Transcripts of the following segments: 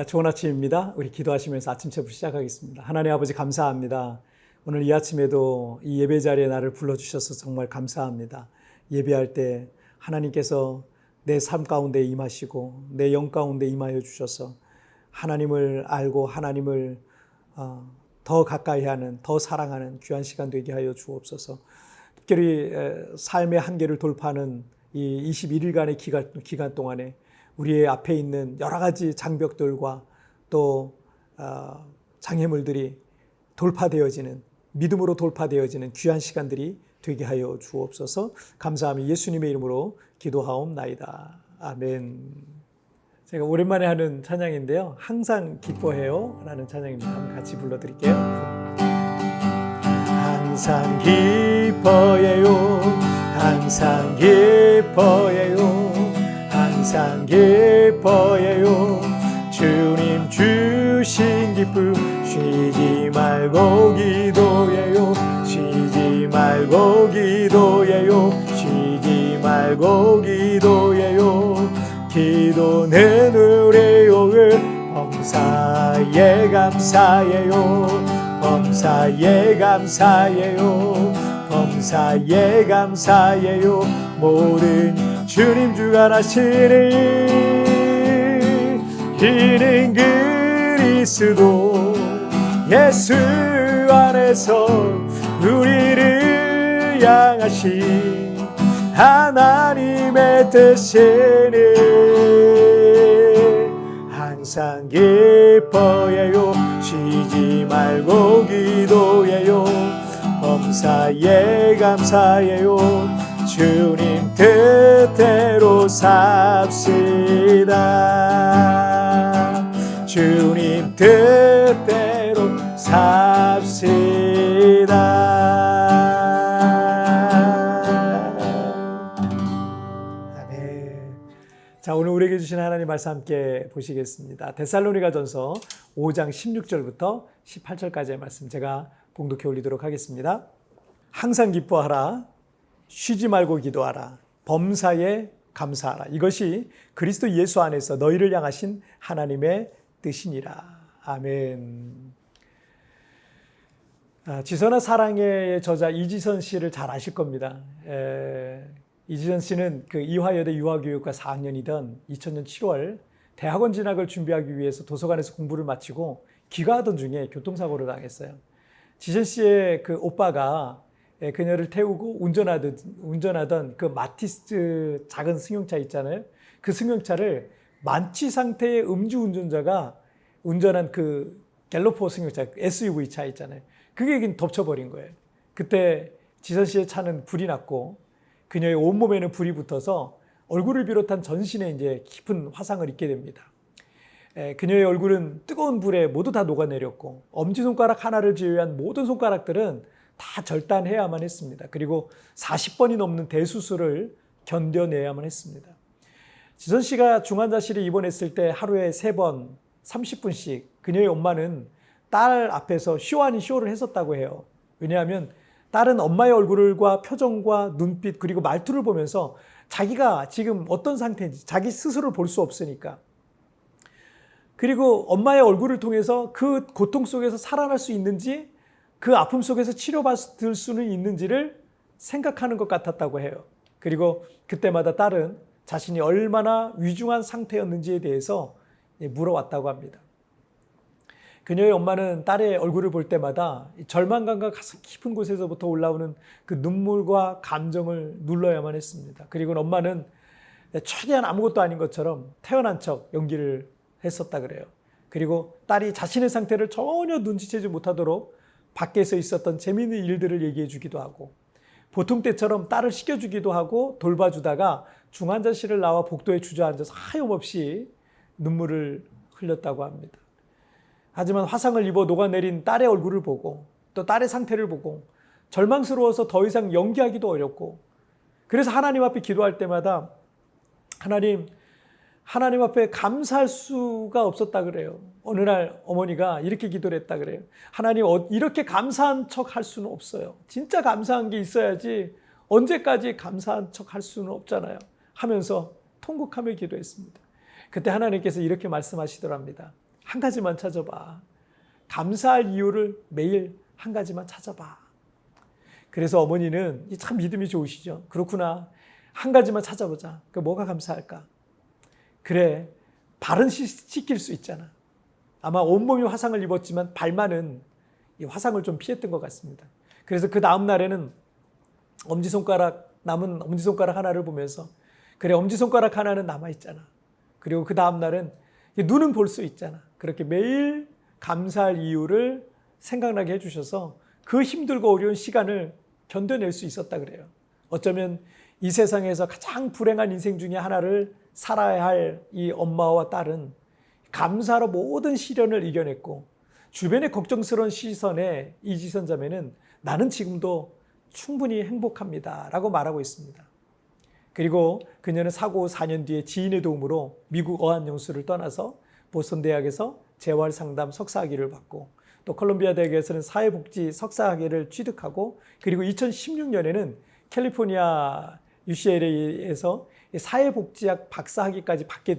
좋은 아침입니다. 우리 기도하시면서 아침 체부 시작하겠습니다. 하나님 아버지 감사합니다. 오늘 이 아침에도 이 예배 자리에 나를 불러주셔서 정말 감사합니다. 예배할 때 하나님께서 내 삶 가운데 임하시고 내 영 가운데 임하여 주셔서 하나님을 알고 하나님을 더 가까이 하는, 더 사랑하는 귀한 시간 되게 하여 주옵소서. 특별히 삶의 한계를 돌파하는 이 21일간의 기간 동안에 우리의 앞에 있는 여러 가지 장벽들과 또 장애물들이 돌파되어지는, 믿음으로 돌파되어지는 귀한 시간들이 되게 하여 주옵소서. 감사하며 예수님의 이름으로 기도하옵나이다. 아멘. 제가 오랜만에 하는 찬양인데요. 항상 기뻐해요 라는 찬양입니다. 한번 같이 불러드릴게요. 항상 기뻐해요, 항상 기뻐해요, 항상 기뻐해요. 주님 주신 기쁨 쉬지 말고 기도해요, 쉬지 말고 기도해요, 쉬지 말고 기도해요. 기도는 우리의 용을 범사에 감사해요, 범사에 감사해요, 범사에 감사해요. 모든 주님 주가 하시니 이는 그리스도 예수 안에서 우리를 향하신 하나님의 뜻이니 항상 기뻐해요, 쉬지 말고 기도해요, 범사에 감사해요. 주님 뜻대로 삽시다, 주님 뜻대로 삽시다. 자, 오늘 우리에게 주신 하나님 말씀 함께 보시겠습니다. 데살로니가전서 5장 16절부터 18절까지의 말씀 제가 봉독해 올리도록 하겠습니다. 항상 기뻐하라, 쉬지 말고 기도하라, 범사에 감사하라. 이것이 그리스도 예수 안에서 너희를 향하신 하나님의 뜻이니라. 아멘. 지선아 사랑해의 저자 이지선 씨를 잘 아실 겁니다. 이지선 씨는 그 이화여대 유아교육과 4학년이던 2000년 7월 대학원 진학을 준비하기 위해서 도서관에서 공부를 마치고 귀가하던 중에 교통사고를 당했어요. 지선 씨의 그 오빠가 그녀를 태우고 운전하던 그 마티스 작은 승용차 있잖아요. 그 승용차를 만취 상태의 음주운전자가 운전한 그 갤로포 승용차, SUV 차 있잖아요. 그게 덮쳐버린 거예요. 그때 지선 씨의 차는 불이 났고 그녀의 온몸에는 불이 붙어서 얼굴을 비롯한 전신에 이제 깊은 화상을 입게 됩니다. 그녀의 얼굴은 뜨거운 불에 모두 다 녹아내렸고 엄지손가락 하나를 제외한 모든 손가락들은 다 절단해야만 했습니다. 그리고 40번이 넘는 대수술을 견뎌내야만 했습니다. 지선 씨가 중환자실에 입원했을 때 하루에 3번 30분씩 그녀의 엄마는 딸 앞에서 쇼 아닌 쇼를 했었다고 해요. 왜냐하면 딸은 엄마의 얼굴과 표정과 눈빛 그리고 말투를 보면서 자기가 지금 어떤 상태인지 자기 스스로를 볼 수 없으니까, 그리고 엄마의 얼굴을 통해서 그 고통 속에서 살아날 수 있는지 그 아픔 속에서 치료받을 수는 있는지를 생각하는 것 같았다고 해요. 그리고 그때마다 딸은 자신이 얼마나 위중한 상태였는지에 대해서 물어왔다고 합니다. 그녀의 엄마는 딸의 얼굴을 볼 때마다 절망감과 가슴 깊은 곳에서부터 올라오는 그 눈물과 감정을 눌러야만 했습니다. 그리고 엄마는 최대한 아무것도 아닌 것처럼 태어난 척 연기를 했었다 그래요. 그리고 딸이 자신의 상태를 전혀 눈치채지 못하도록 밖에서 있었던 재미있는 일들을 얘기해 주기도 하고 보통 때처럼 딸을 씻겨주기도 하고 돌봐주다가 중환자실을 나와 복도에 주저앉아서 하염없이 눈물을 흘렸다고 합니다. 하지만 화상을 입어 녹아내린 딸의 얼굴을 보고 또 딸의 상태를 보고 절망스러워서 더 이상 연기하기도 어렵고, 그래서 하나님 앞에 기도할 때마다 하나님 앞에 감사할 수가 없었다 그래요. 어느 날 어머니가 이렇게 기도를 했다 그래요. 하나님, 이렇게 감사한 척 할 수는 없어요. 진짜 감사한 게 있어야지 언제까지 감사한 척 할 수는 없잖아요. 하면서 통곡하며 기도했습니다. 그때 하나님께서 이렇게 말씀하시더랍니다. 한 가지만 찾아봐. 감사할 이유를 매일 한 가지만 찾아봐. 그래서 어머니는 참 믿음이 좋으시죠. 그렇구나. 한 가지만 찾아보자. 그 뭐가 감사할까? 그래, 발은 씻길 수 있잖아. 아마 온몸이 화상을 입었지만 발만은 이 화상을 좀 피했던 것 같습니다. 그래서 그 다음 날에는 남은 엄지손가락 하나를 보면서 그래, 엄지손가락 하나는 남아있잖아. 그리고 그 다음 날은 눈은 볼 수 있잖아. 그렇게 매일 감사할 이유를 생각나게 해주셔서 그 힘들고 어려운 시간을 견뎌낼 수 있었다 그래요. 어쩌면 이 세상에서 가장 불행한 인생 중에 하나를 살아야 할 이 엄마와 딸은 감사로 모든 시련을 이겨냈고, 주변의 걱정스러운 시선에 이지선 자매는 나는 지금도 충분히 행복합니다 라고 말하고 있습니다. 그리고 그녀는 사고 후 4년 뒤에 지인의 도움으로 미국 어학연수를 떠나서 보스턴 대학에서 재활상담 석사학위를 받고, 또 콜롬비아 대학에서는 사회복지 석사학위를 취득하고, 그리고 2016년에는 캘리포니아 UCLA에서 사회복지학 박사학위까지 받게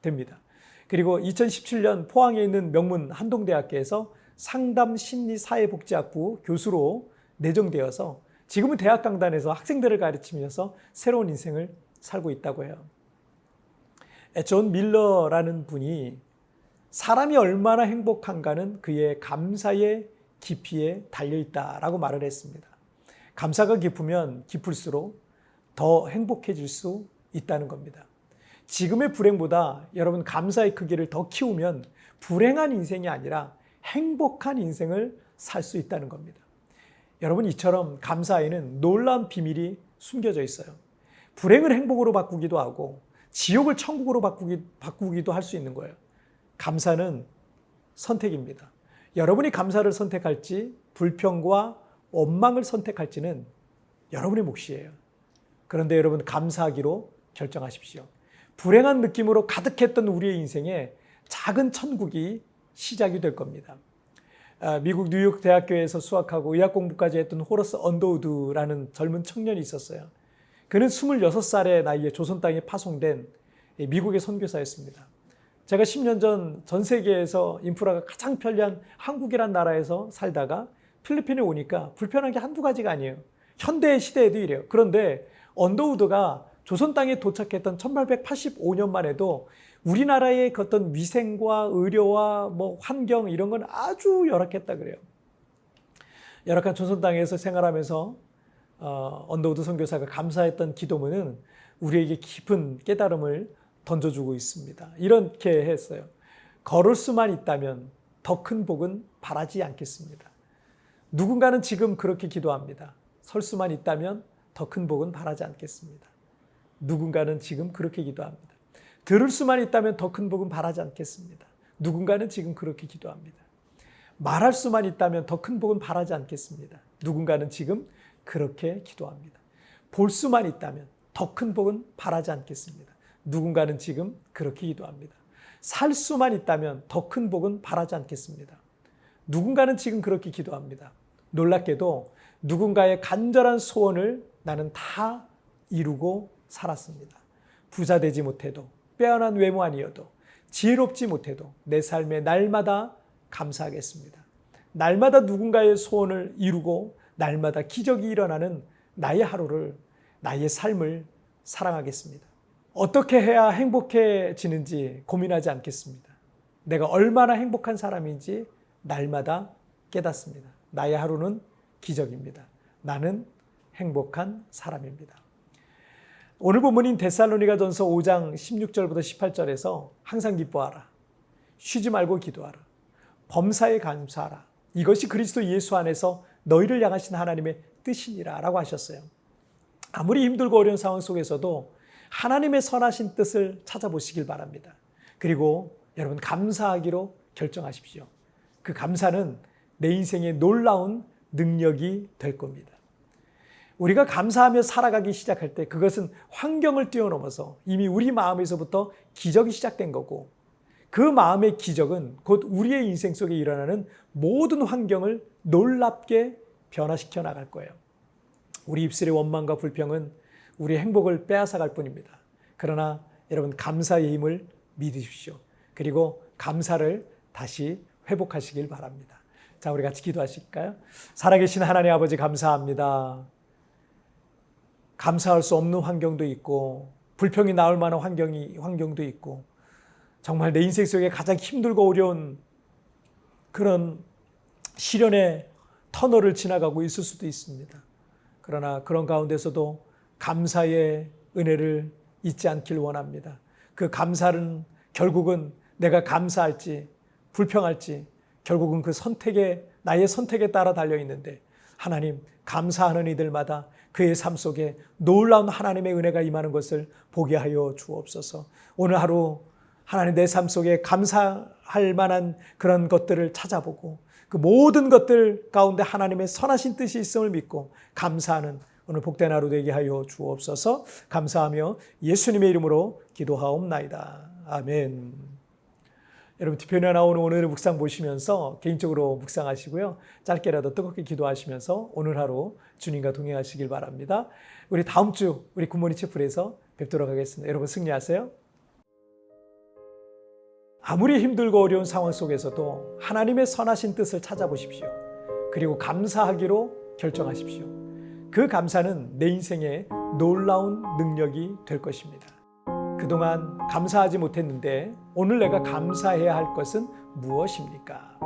됩니다. 그리고 2017년 포항에 있는 명문 한동대학교에서 상담심리사회복지학부 교수로 내정되어서 지금은 대학 강단에서 학생들을 가르치면서 새로운 인생을 살고 있다고 해요. 존 밀러라는 분이 사람이 얼마나 행복한가는 그의 감사의 깊이에 달려있다라고 말을 했습니다. 감사가 깊으면 깊을수록 더 행복해질 수 있다는 겁니다. 지금의 불행보다 여러분 감사의 크기를 더 키우면 불행한 인생이 아니라 행복한 인생을 살 수 있다는 겁니다. 여러분, 이처럼 감사에는 놀라운 비밀이 숨겨져 있어요. 불행을 행복으로 바꾸기도 하고 지옥을 천국으로 바꾸기도 할 수 있는 거예요. 감사는 선택입니다. 여러분이 감사를 선택할지 불평과 원망을 선택할지는 여러분의 몫이에요. 그런데 여러분, 감사하기로 결정하십시오. 불행한 느낌으로 가득했던 우리의 인생에 작은 천국이 시작이 될 겁니다. 미국 뉴욕 대학교에서 수학하고 의학 공부까지 했던 호러스 언더우드라는 젊은 청년이 있었어요. 그는 26살의 나이에 조선 땅에 파송된 미국의 선교사였습니다. 제가 10년 전 전 세계에서 인프라가 가장 편리한 한국이란 나라에서 살다가 필리핀에 오니까 불편한 게 한두 가지가 아니에요. 현대 시대에도 이래요. 그런데 언더우드가 조선 땅에 도착했던 1885년만 해도 우리나라의 어떤 위생과 의료와 환경 이런 건 아주 열악했다 그래요. 열악한 조선 땅에서 생활하면서 언더우드 선교사가 감사했던 기도문은 우리에게 깊은 깨달음을 던져주고 있습니다. 이렇게 했어요. 걸을 수만 있다면 더 큰 복은 바라지 않겠습니다. 누군가는 지금 그렇게 기도합니다. 설 수만 있다면 더 큰 복은 바라지 않겠습니다. 누군가는 지금 그렇게 기도합니다. 들을 수만 있다면 더 큰 복은 바라지 않겠습니다. 누군가는 지금 그렇게 기도합니다. 말할 수만 있다면 더 큰 복은 바라지 않겠습니다. 누군가는 지금 그렇게 기도합니다. 볼 수만 있다면 더 큰 복은 바라지 않겠습니다. 누군가는 지금 그렇게 기도합니다. 살 수만 있다면 더 큰 복은 바라지 않겠습니다. 누군가는 지금 그렇게 기도합니다. 놀랍게도 누군가의 간절한 소원을 나는 다 이루고 살았습니다. 부자 되지 못해도, 빼어난 외모 아니어도, 지혜롭지 못해도 내 삶에 날마다 감사하겠습니다. 날마다 누군가의 소원을 이루고 날마다 기적이 일어나는 나의 하루를, 나의 삶을 사랑하겠습니다. 어떻게 해야 행복해지는지 고민하지 않겠습니다. 내가 얼마나 행복한 사람인지 날마다 깨닫습니다. 나의 하루는 기적입니다. 나는 행복한 사람입니다. 오늘 본문인 데살로니가전서 5장 16절부터 18절에서 항상 기뻐하라, 쉬지 말고 기도하라, 범사에 감사하라, 이것이 그리스도 예수 안에서 너희를 향하신 하나님의 뜻이니라 라고 하셨어요. 아무리 힘들고 어려운 상황 속에서도 하나님의 선하신 뜻을 찾아보시길 바랍니다. 그리고 여러분, 감사하기로 결정하십시오. 그 감사는 내 인생의 놀라운 능력이 될 겁니다. 우리가 감사하며 살아가기 시작할 때 그것은 환경을 뛰어넘어서 이미 우리 마음에서부터 기적이 시작된 거고, 그 마음의 기적은 곧 우리의 인생 속에 일어나는 모든 환경을 놀랍게 변화시켜 나갈 거예요. 우리 입술의 원망과 불평은 우리의 행복을 빼앗아갈 뿐입니다. 그러나 여러분, 감사의 힘을 믿으십시오. 그리고 감사를 다시 회복하시길 바랍니다. 자, 우리 같이 기도하실까요? 살아계신 하나님 아버지 감사합니다. 감사할 수 없는 환경도 있고 불평이 나올 만한 환경도 있고 정말 내 인생 속에 가장 힘들고 어려운 그런 시련의 터널을 지나가고 있을 수도 있습니다. 그러나 그런 가운데서도 감사의 은혜를 잊지 않길 원합니다. 그 감사는 결국은 내가 감사할지 불평할지 결국은 그 나의 선택에 따라 달려있는데 하나님 감사하는 이들마다 그의 삶 속에 놀라운 하나님의 은혜가 임하는 것을 보게 하여 주옵소서. 오늘 하루 하나님 내 삶 속에 감사할 만한 그런 것들을 찾아보고 그 모든 것들 가운데 하나님의 선하신 뜻이 있음을 믿고 감사하는 오늘 복된 하루 되게 하여 주옵소서. 감사하며 예수님의 이름으로 기도하옵나이다. 아멘. 여러분 뒤편에 나오는 오늘의 묵상 보시면서 개인적으로 묵상하시고요. 짧게라도 뜨겁게 기도하시면서 오늘 하루 주님과 동행하시길 바랍니다. 우리 다음 주 우리 굿모닝 채플에서 뵙도록 하겠습니다. 여러분 승리하세요. 아무리 힘들고 어려운 상황 속에서도 하나님의 선하신 뜻을 찾아보십시오. 그리고 감사하기로 결정하십시오. 그 감사는 내 인생의 놀라운 능력이 될 것입니다. 그동안 감사하지 못했는데 오늘 내가 감사해야 할 것은 무엇입니까?